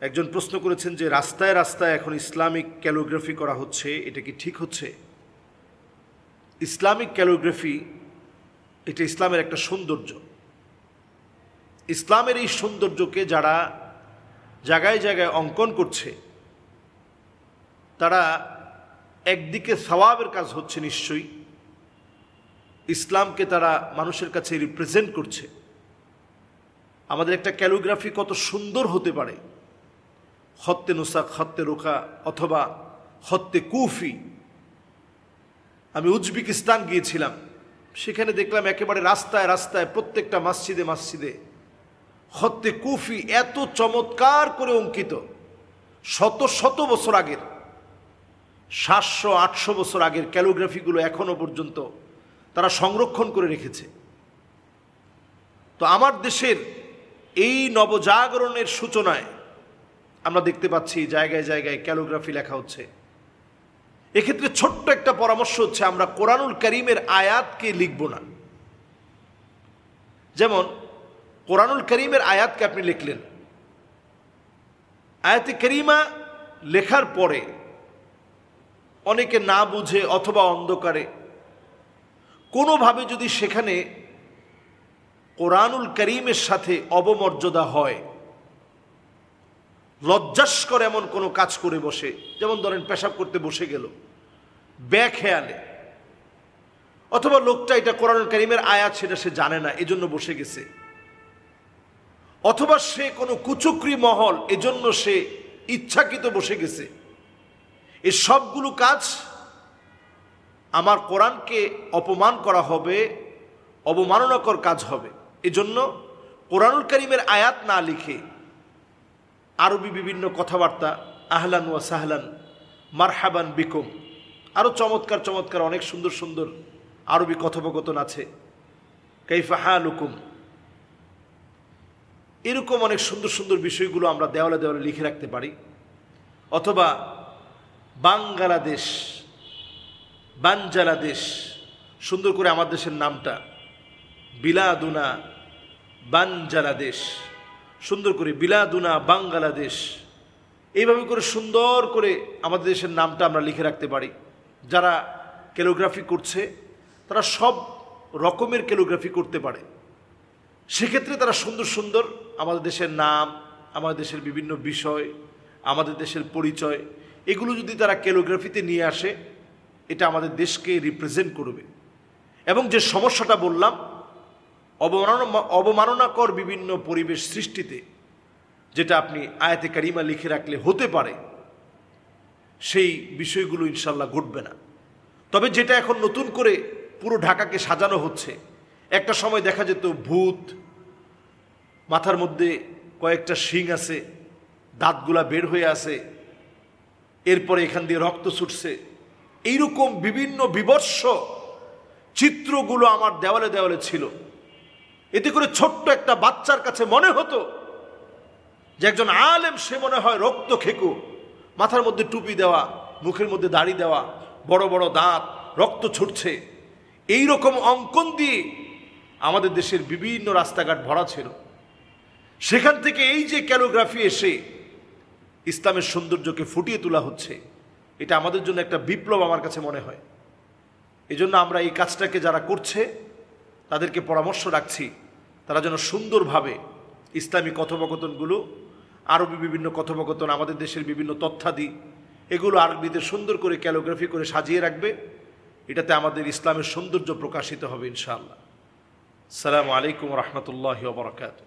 একজন প্রশ্ন করেছেন যে রাস্তায় রাস্তায় এখন ইসলামিক ক্যালিগ্রাফি করা হচ্ছে, এটা কি ঠিক হচ্ছে? ইসলামিক ক্যালিগ্রাফি এটা ইসলামের একটা সৌন্দর্য। ইসলামের এই সৌন্দর্যকে যারা জায়গায় জায়গায় অঙ্কন করছে তারা একদিকে সওয়াবের কাজ হচ্ছে, নিশ্চয়ই ইসলামকে তারা মানুষের কাছে রিপ্রেজেন্ট করছে। আমাদের একটা ক্যালিগ্রাফি কত সুন্দর হতে পারে, খত্তে নুসাক, খত্তে রোখা অথবা খত্তে কুফি। আমি উজবেকিস্তান গিয়েছিলাম, সেখানে দেখলাম একেবারে রাস্তায় রাস্তায় প্রত্যেকটা মসজিদে মসজিদে খত্তে কুফি এত চমৎকার করে অঙ্কিত। শত শত বছর আগের, 700-800 বছর আগের ক্যালিগ্রাফিগুলো এখনো পর্যন্ত তারা সংরক্ষণ করে রেখেছে। তো আমার দেশের এই নবজাগরণের সূচনায় আমরা দেখতে পাচ্ছি জায়গায় জায়গায় ক্যালিগ্রাফি লেখা হচ্ছে। এক্ষেত্রে ছোট্ট একটা পরামর্শ হচ্ছে, আমরা কোরআনুল কারীমের আয়াতকে লিখব না। যেমন কোরআনুল কারীমের আয়াতকে আপনি লিখলেন, আয়াতে কারীমা লেখার পরে অনেকে না বুঝে অথবা অন্ধকারে কোনোভাবে যদি সেখানে কোরআনুল কারীমের সাথে অবমর্যাদা হয়, লজ্জাস্কর এমন কোনো কাজ করে বসে, যেমন ধরেন পেশাব করতে বসে গেল বেখেয়ালে, অথবা লোকটা এটা কোরআনুল কারীমের আয়াত সেটা সে জানে না এজন্য বসে গেছে, অথবা সে কোনো কুচক্রী মহল এজন্য সে ইচ্ছাকৃত বসে গেছে, এই সবগুলো কাজ আমার কোরআনকে অপমান করা হবে, অবমাননাকর কাজ হবে। এজন্য কোরআনুল কারীমের আয়াত না লিখে আরবি বিভিন্ন কথাবার্তা, আহলান ওয়া সাহলান, মারহাবান বিকুম, আরও চমৎকার চমৎকার অনেক সুন্দর সুন্দর আরবি কথোপকথন আছে, কাইফা হালুকুম, এরকম অনেক সুন্দর সুন্দর বিষয়গুলো আমরা দেওয়ালে দেওয়ালে লিখে রাখতে পারি। অথবা বাংলাদেশ, বাঞ্জালাদেশ, সুন্দর করে আমার দেশের নামটা বিলাদুনা বাঞ্জালাদেশ, সুন্দর করে বিলাদুনা বাংলাদেশ, এইভাবে করে সুন্দর করে আমাদের দেশের নামটা আমরা লিখে রাখতে পারি। যারা ক্যালিগ্রাফি করছে তারা সব রকমের ক্যালিগ্রাফি করতে পারে, সেক্ষেত্রে তারা সুন্দর সুন্দর আমাদের দেশের নাম, আমাদের দেশের বিভিন্ন বিষয়, আমাদের দেশের পরিচয়, এগুলো যদি তারা ক্যালিগ্রাফিতে নিয়ে আসে, এটা আমাদের দেশকে রিপ্রেজেন্ট করবে। এবং যে সমস্যাটা বললাম, অবমাননাকর বিভিন্ন পরিবেশ সৃষ্টিতে যেটা আপনি আয়াতে কারিমা লিখে রাখলে হতে পারে, সেই বিষয়গুলো ইনশাল্লাহ ঘটবে না। তবে যেটা এখন নতুন করে পুরো ঢাকাকে সাজানো হচ্ছে, একটা সময় দেখা যেত ভূত, মাথার মধ্যে কয়েকটা শিং আছে, দাঁতগুলা বের হয়ে আছে, এরপরে এখান দিয়ে রক্ত ছুটছে, এইরকম বিভিন্ন বিভৎস চিত্রগুলো আমার দেওয়ালে দেওয়ালে ছিল। এতে করে ছোট্ট একটা বাচ্চার কাছে মনে হতো যে একজন আলেম, সে মনে হয় রক্ত খেকো, মাথার মধ্যে টুপি দেওয়া, মুখের মধ্যে দাড়ি দেওয়া, বড় বড় দাঁত, রক্ত ছুটছে, এই রকম অঙ্কন দিয়ে আমাদের দেশের বিভিন্ন রাস্তাঘাট ভরা ছিল। সেখান থেকে এই যে ক্যালিগ্রাফি এসে ইসলামের সৌন্দর্যকে ফুটিয়ে তোলা হচ্ছে, এটা আমাদের জন্য একটা বিপ্লব আমার কাছে মনে হয়। এজন্য আমরা এই কাজটাকে যারা করছে তাদেরকে পরামর্শ রাখছি, তারা যেন সুন্দরভাবে ইসলামী কথোপকথনগুলো, আরবি বিভিন্ন কথোপকথন, আমাদের দেশের বিভিন্ন তথ্যাদি, এগুলো আরবিতে সুন্দর করে ক্যালিগ্রাফি করে সাজিয়ে রাখবে। এটাতে আমাদের ইসলামের সৌন্দর্য প্রকাশিত হবে ইনশাআল্লাহ। আসসালামু আলাইকুম ওয়া রাহমাতুল্লাহি ওয়া বারাকাতুহু।